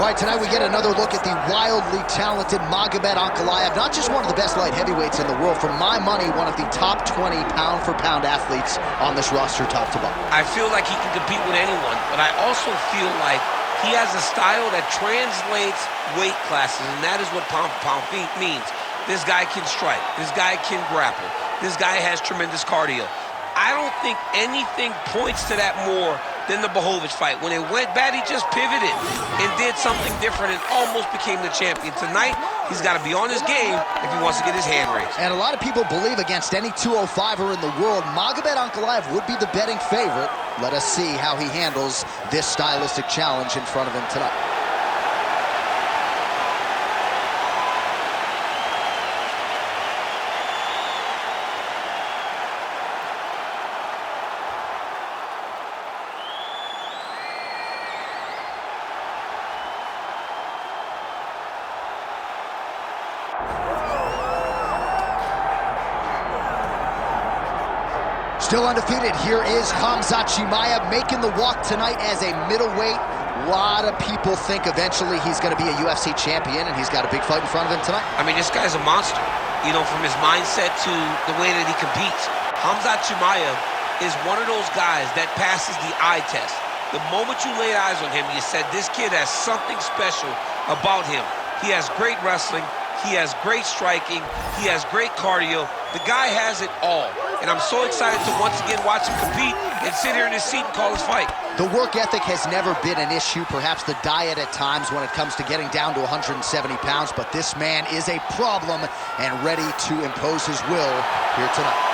All right, tonight we get another look at the wildly talented Magomed Ankalaev, not just one of the best light heavyweights in the world, for my money, one of the top 20 pound-for-pound athletes on this roster, top to bottom. I feel like he can compete with anyone, but I also feel like he has a style that translates weight classes, and that is what pound-for-pound means. This guy can strike. This guy can grapple. This guy has tremendous cardio. I don't think anything points to that more than the Blachowicz fight. When it went bad, he just pivoted and did something different and almost became the champion. Tonight, he's got to be on his game if he wants to get his hand raised. And a lot of people believe against any 205er in the world, Magomed Ankalaev would be the betting favorite. Let us see how he handles this stylistic challenge in front of him tonight. Still undefeated, here is Khamzat Chimaev making the walk tonight as a middleweight. A lot of people think eventually he's going to be a UFC champion, and he's got a big fight in front of him tonight. I mean, this guy's a monster, you know, from his mindset to the way that he competes. Khamzat Chimaev is one of those guys that passes the eye test. The moment you laid eyes on him, you said, this kid has something special about him. He has great wrestling. He has great striking. He has great cardio. The guy has it all. And I'm so excited to once again watch him compete and sit here in his seat and call his fight. The work ethic has never been an issue, perhaps the diet at times when it comes to getting down to 170 pounds, but this man is a problem and ready to impose his will here tonight.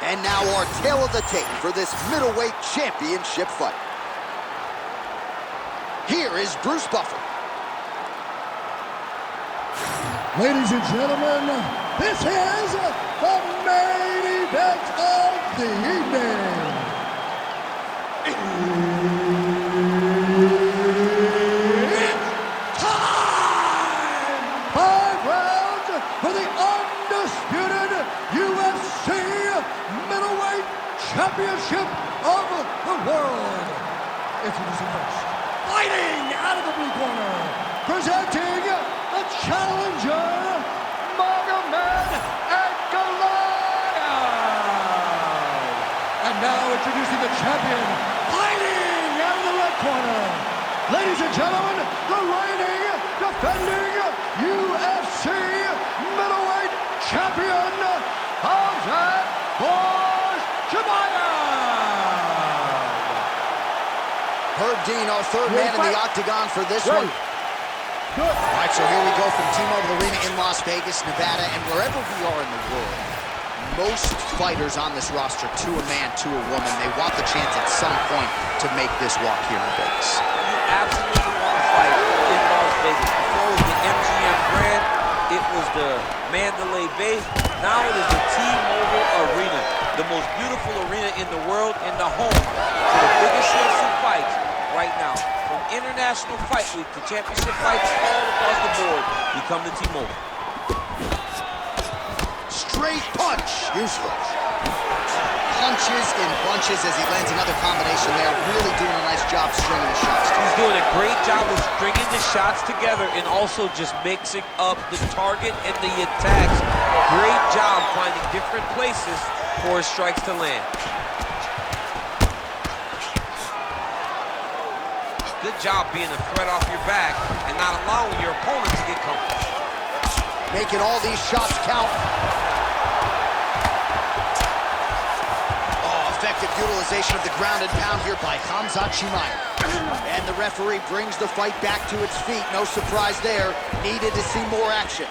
And now our tail of the tape for this middleweight championship fight. Here is Bruce Buffer. Ladies and gentlemen, this is the main event of the evening. It's time! 5 rounds for the undisputed UFC middleweight championship of the world. Introducing first, fighting out of the blue corner, presenting the challenger, Magomed Ankalaev. And now introducing the champion, fighting out of the red corner, ladies and gentlemen, the reigning, defending UFC middleweight champion, Khamzat Chimaev. Herb Dean, our third man in the octagon for this one. All right, so here we go from T-Mobile Arena in Las Vegas, Nevada, and wherever we are in the world, most fighters on this roster, to a man, to a woman, they want the chance at some point to make this walk here in Vegas. You absolutely want to fight in Las Vegas. Before it was the MGM Grand, it was the Mandalay Bay. Now it is the T-Mobile Arena, the most beautiful arena in the world and the home to the biggest UFC fights right now. From International Fight Week to championship fights all across the board, you come to T-Mobile. Straight punch, useless. Punches in bunches as he lands another combination there. Really doing a nice job stringing the shots. He's doing a great job of stringing the shots together and also just mixing up the target and the attacks. Great job finding different places for his strikes to land. Good job being a threat off your back and not allowing your opponent to get comfortable. Making all these shots count. Oh, effective utilization of the ground and pound here by Khamzat Chimaev. And the referee brings the fight back to its feet. No surprise there. Needed to see more action.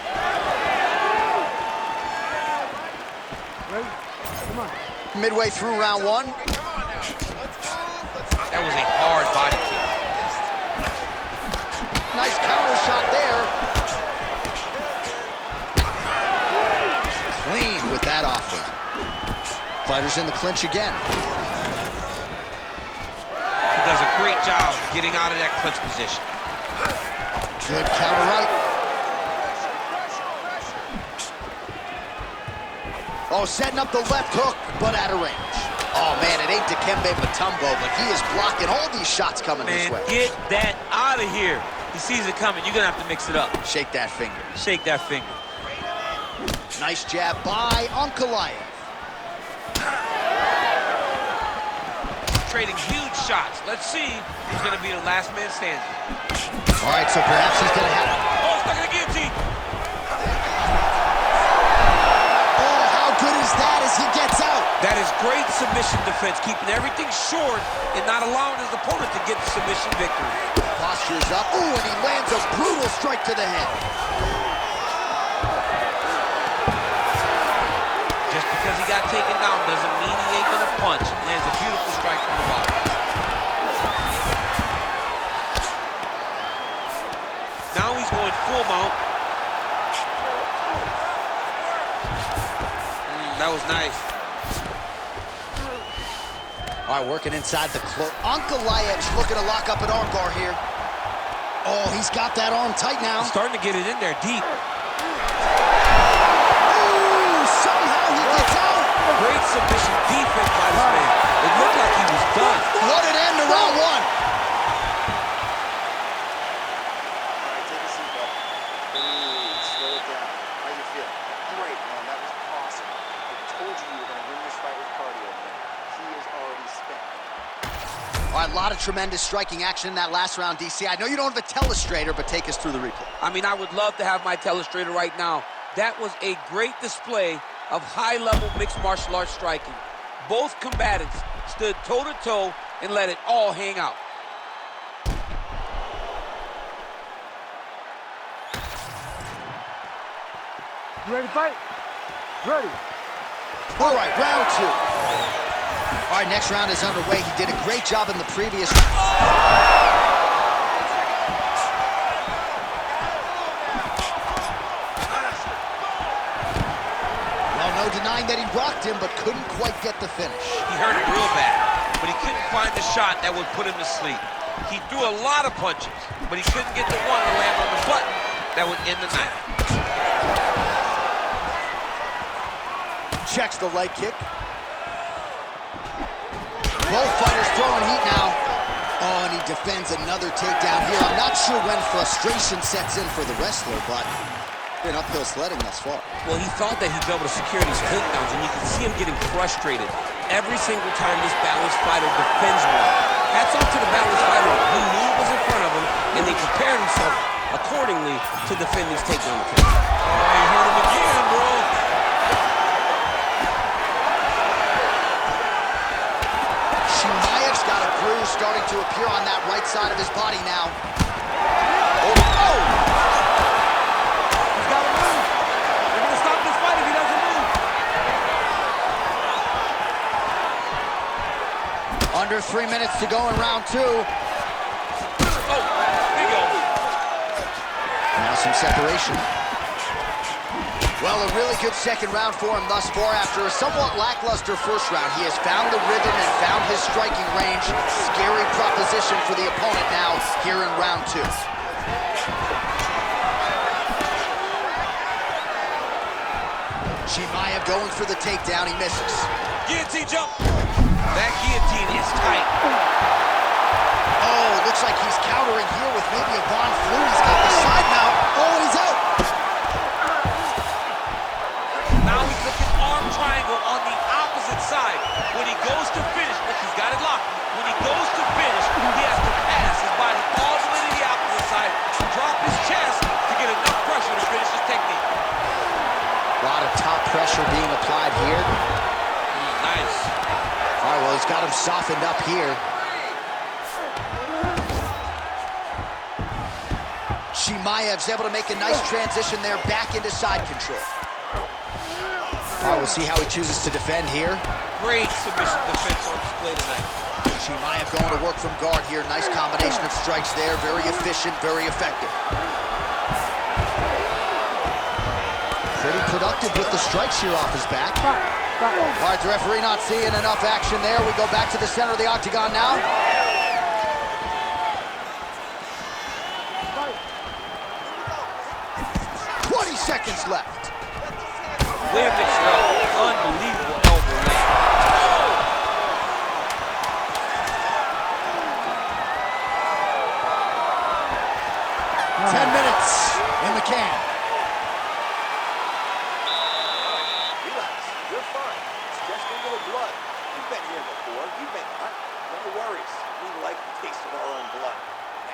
Ready? Come on. Midway through round one. That was a hard body kick. Nice counter shot there. Clean with that offer. Fighters in the clinch again. He does a great job getting out of that clinch position. Good counter right. Oh, setting up the left hook, but out of range. Oh, man, it ain't Dikembe Mutombo, but he is blocking all these shots coming this way. Get that out of here. He sees it coming. You're going to have to mix it up. Shake that finger. Shake that finger. Nice jab by Ankalaev. Trading huge shots. Let's see who's going to be the last man standing. All right, so perhaps he's going to have... Oh, stuck in the guillotine. Oh, how good is that as he gets out? That is great submission defense, keeping everything short and not allowing his opponent to get the submission victory. Posture's up. Ooh, and he lands a brutal strike to the head. Just because he got taken down doesn't mean he ain't gonna punch. Lands a beautiful strike from the bottom. Now he's going full mount. That was nice. All right, working inside the cloak. Ankalaev's looking to lock up an armbar here. Oh, he's got that arm tight now. He's starting to get it in there deep. Ooh, somehow he gets out. Great submission defense by this man. It looked like he was done. What an end to round one. Take a seat, bud. Breathe. Slow it down. How you feel? Great, man. That was awesome. I told you you were going to win this fight with cardio, man. He is already spent. All right, a lot of tremendous striking action in that last round, DC. I know you don't have a telestrator, but take us through the replay. I mean, I would love to have my telestrator right now. That was a great display of high-level mixed martial arts striking. Both combatants stood toe-to-toe and let it all hang out. You ready to fight? Ready. All right, round two. All right, next round is underway. He did a great job in the previous. Well, no denying that he rocked him, but couldn't quite get the finish. He hurt him real bad, but he couldn't find the shot that would put him to sleep. He threw a lot of punches, but he couldn't get the one to land on the button that would end the night. Checks the leg kick. Both fighters throwing heat now. Oh, and he defends another takedown here. I'm not sure when frustration sets in for the wrestler, but been uphill sledding thus far. Well, he thought that he'd be able to secure these takedowns, and you can see him getting frustrated every single time this balanced fighter defends one. Hats off to the balanced fighter. He knew it was in front of him, and they prepared himself accordingly to defend these takedown attempts. Oh, he hurt him again, bro. Chimaev's got a bruise starting to appear on that right side of his body now. Oh! He's got to move. They're going to stop this fight if he doesn't move. Under 3 minutes to go in round two. Oh, big O. Now some separation. Well, a really good second round for him thus far. After a somewhat lackluster first round, he has found the rhythm and found his striking range. Scary proposition for the opponent now here in round two. Chimaev going for the takedown. He misses. Guillotine jump. That guillotine is tight. Oh, looks like he's countering here with maybe a Von Flue. He's got the side mount. Oh, and he's out. Now he's looking arm triangle on the opposite side. When he goes to finish, look, he's got it locked. When he goes to finish, he has to pass his body all the way to the opposite side, drop his chest to get enough pressure to finish his technique. A lot of top pressure being applied here. Nice. All right, well, he's got him softened up here. Chimaev's able to make a nice transition there back into side control. All right, we'll see how he chooses to defend here. Great submission defense on display tonight. Chimaev going to work from guard here. Nice combination of strikes there. Very efficient, very effective. Pretty productive with the strikes here off his back. All right, the referee not seeing enough action there. We go back to the center of the octagon now. Seconds left. Way to mix it up. Unbelievable elbow leg. 10 minutes in the can. Relax. You're fine. It's just a little blood. You've been here before. You may not. No worries. We like the taste of our own blood.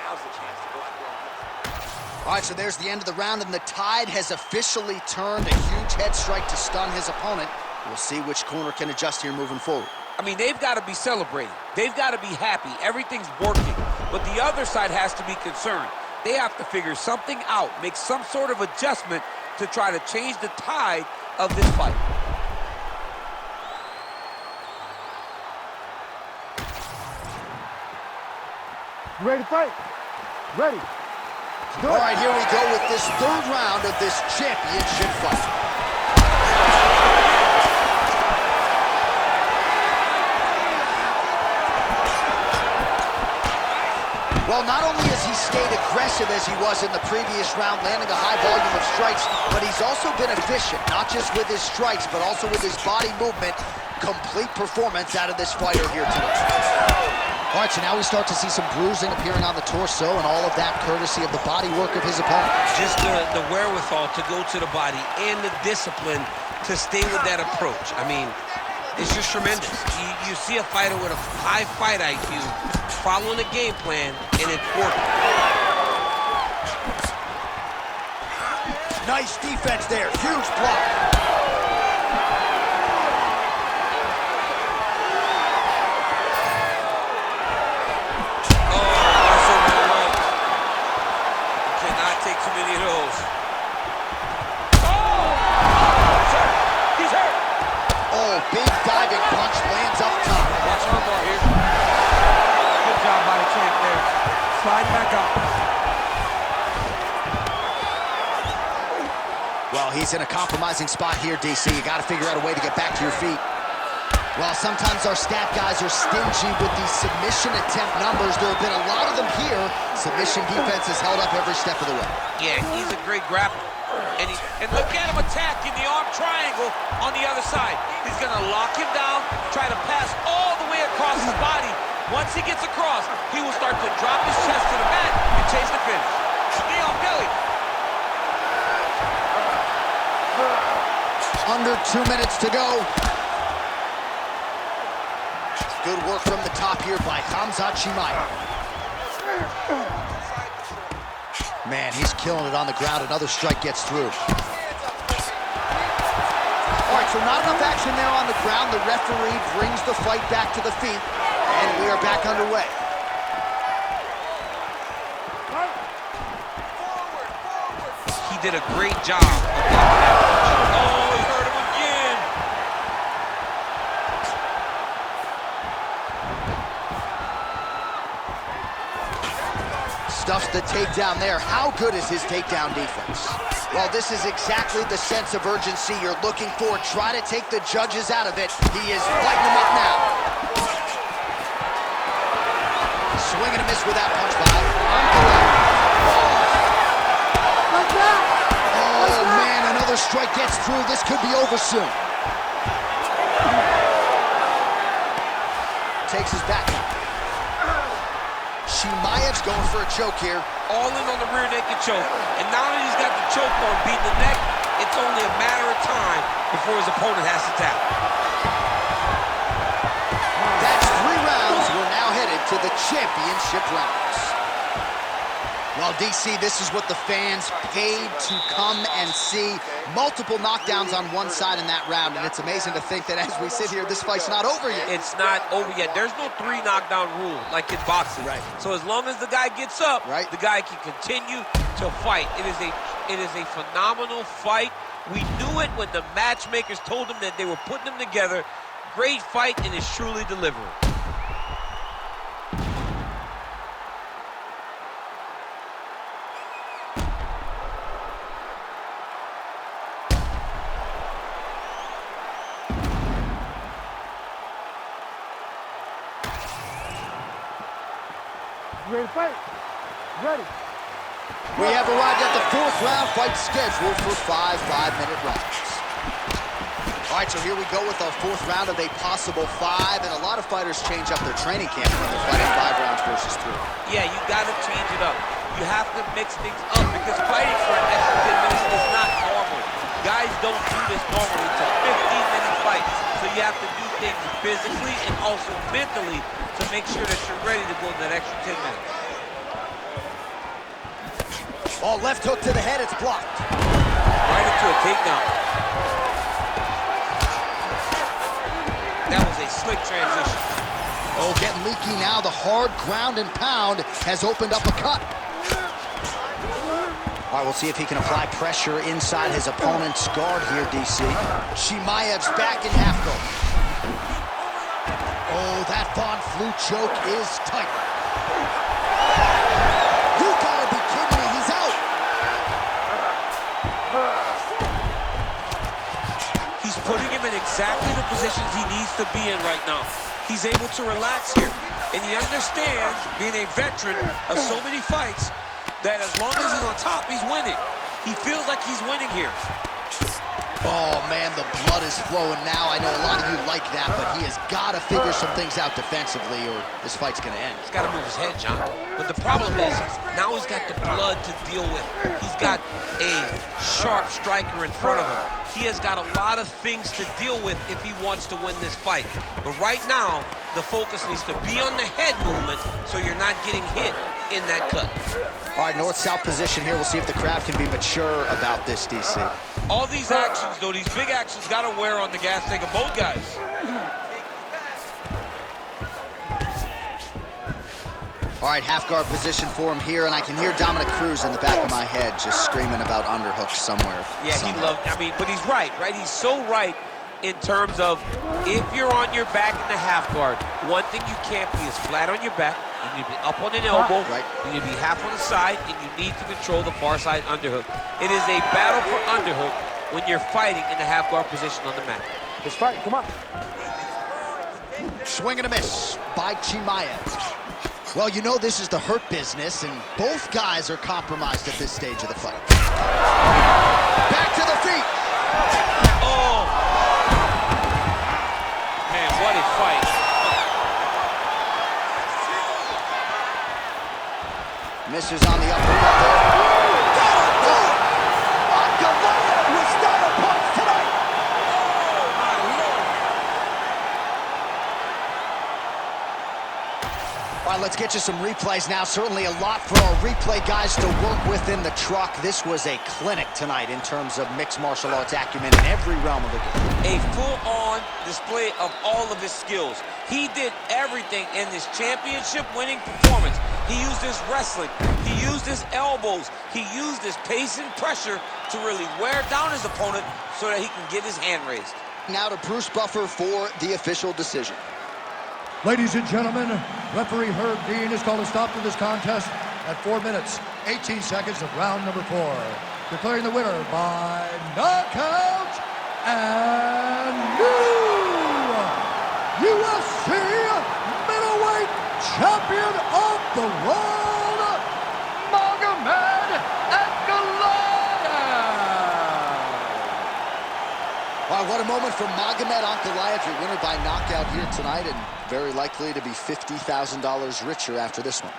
Now's the chance to go out there and hunt. All right, so there's the end of the round, and the tide has officially turned. A huge head strike to stun his opponent. We'll see which corner can adjust here moving forward. I mean, they've got to be celebrating. They've got to be happy. Everything's working. But the other side has to be concerned. They have to figure something out, make some sort of adjustment to try to change the tide of this fight. You ready to fight? Ready. All right, here we go with this third round of this championship fight. Well, not only has he stayed aggressive as he was in the previous round, landing a high volume of strikes, but he's also been efficient, not just with his strikes, but also with his body movement. Complete performance out of this fighter here today. All right, so now we start to see some bruising appearing on the torso, and all of that courtesy of the body work of his opponent. Just the wherewithal to go to the body and the discipline to stay with that approach. I mean, it's just tremendous. You see a fighter with a high fight IQ following a game plan, and it's working. Nice defense there, huge block. Too many of those. He's hurt. Oh, big diving punch lands up top. Watch armbar here. Good job by the champ there. Slide back up. Well, he's in a compromising spot here, DC. You got to figure out a way to get back to your feet. Well, sometimes our stat guys are stingy with these submission attempt numbers. There have been a lot of them here. Submission defense has held up every step of the way. Yeah, he's a great grappler. And look at him attacking the arm triangle on the other side. He's going to lock him down, try to pass all the way across his body. Once he gets across, he will start to drop his chest to the mat and chase the finish. Knee on belly. Under 2 minutes to go. Good work from the top here by Khamzat Chimaev. Man, he's killing it on the ground. Another strike gets through. All right, so not enough action there on the ground. The referee brings the fight back to the feet, and we are back underway. He did a great job of blocking that punch. Oh, he hurt him again. Stuffs the takedown there. How good is his takedown defense? Well, this is exactly the sense of urgency you're looking for. Try to take the judges out of it. He is lighting them up now. Swing and a miss with that punch by Ankalaev. Oh, man, another strike gets through. This could be over soon. Takes his back. Chimaev's going for a choke here. All in on the rear naked choke. And now that he's got the choke on beating the neck, it's only a matter of time before his opponent has to tap. That's 3 rounds. We're now headed to the championship rounds. Well, DC, this is what the fans paid to come and see. Multiple knockdowns on one side in that round, and it's amazing to think that as we sit here, this fight's not over yet. It's not over yet. There's no 3 knockdown rule like in boxing. Right. So as long as the guy gets up, right, the guy can continue to fight. It is a phenomenal fight. We knew it when the matchmakers told them that they were putting them together. Great fight, and it's truly delivering. You ready to fight? Ready. We have arrived at the 4th round, fight scheduled for 5 5-minute rounds. All right, so here we go with our fourth round of a possible 5, and a lot of fighters change up their training camp when they're fighting 5 rounds versus 3. Yeah, you got to change it up. You have to mix things up because fighting for an extra 10 minutes is not normal. Guys don't do this normally. It's a 15-minute fight, so you have to do things physically and also mentally to make sure that you're ready to go that extra 10 minutes. Oh, left hook to the head, it's blocked. Right into a takedown. That was a slick transition. Oh, getting leaky now. The hard ground and pound has opened up a cut. All right, we'll see if he can apply pressure inside his opponent's guard here, DC. Chimaev's back in half guard. Oh, that Von Flue choke is tight. You gotta be kidding me, he's out. He's putting him in exactly the positions he needs to be in right now. He's able to relax here, and he understands, being a veteran of so many fights, that as long as he's on top, he's winning. He feels like he's winning here. Oh, man, the blood is flowing now. I know a lot of you like that, but he has got to figure some things out defensively or this fight's going to end. He's got to move his head, John. But the problem is, now he's got the blood to deal with. He's got a sharp striker in front of him. He has got a lot of things to deal with if he wants to win this fight. But right now, the focus needs to be on the head movement so you're not getting hit in that cut. All right, north-south position here. We'll see if the crowd can be mature about this, DC. All these actions, though, these big actions got to wear on the gas tank of both guys. All right, half-guard position for him here, and I can hear Dominic Cruz in the back of my head just screaming about underhooks somewhere. Yeah, he loved, but he's right? He's so right in terms of if you're on your back in the half guard, one thing you can't be is flat on your back. You need to be up on an elbow. Right. You need to be half on the side, and you need to control the far side underhook. It is a battle for underhook when you're fighting in the half guard position on the mat. Let's fight, come on. Swing and a miss by Chimaev. Well, you know this is the hurt business, and both guys are compromised at this stage of the fight. Back to the feet. Oh! Man, what a fight. Misses on the upper level. Ankalaev with starter points tonight. All right, let's get you some replays now. Certainly a lot for our replay guys to work with in the truck. This was a clinic tonight in terms of mixed martial arts acumen in every realm of the game. A full-on display of all of his skills. He did everything in this championship-winning performance. He used his wrestling. He used his elbows. He used his pace and pressure to really wear down his opponent so that he can get his hand raised. Now to Bruce Buffer for the official decision. Ladies and gentlemen, referee Herb Dean has called a stop to this contest at 4 minutes, 18 seconds of round number 4. Declaring the winner by knockout and new UFC middleweight champion of the world, Magomed Ankalaev. Wow, what a moment for Magomed Ankalaev, your winner by knockout here tonight, and very likely to be $50,000 richer after this one.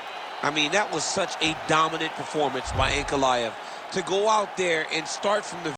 I mean, that was such a dominant performance by Ankalaev to go out there and start from the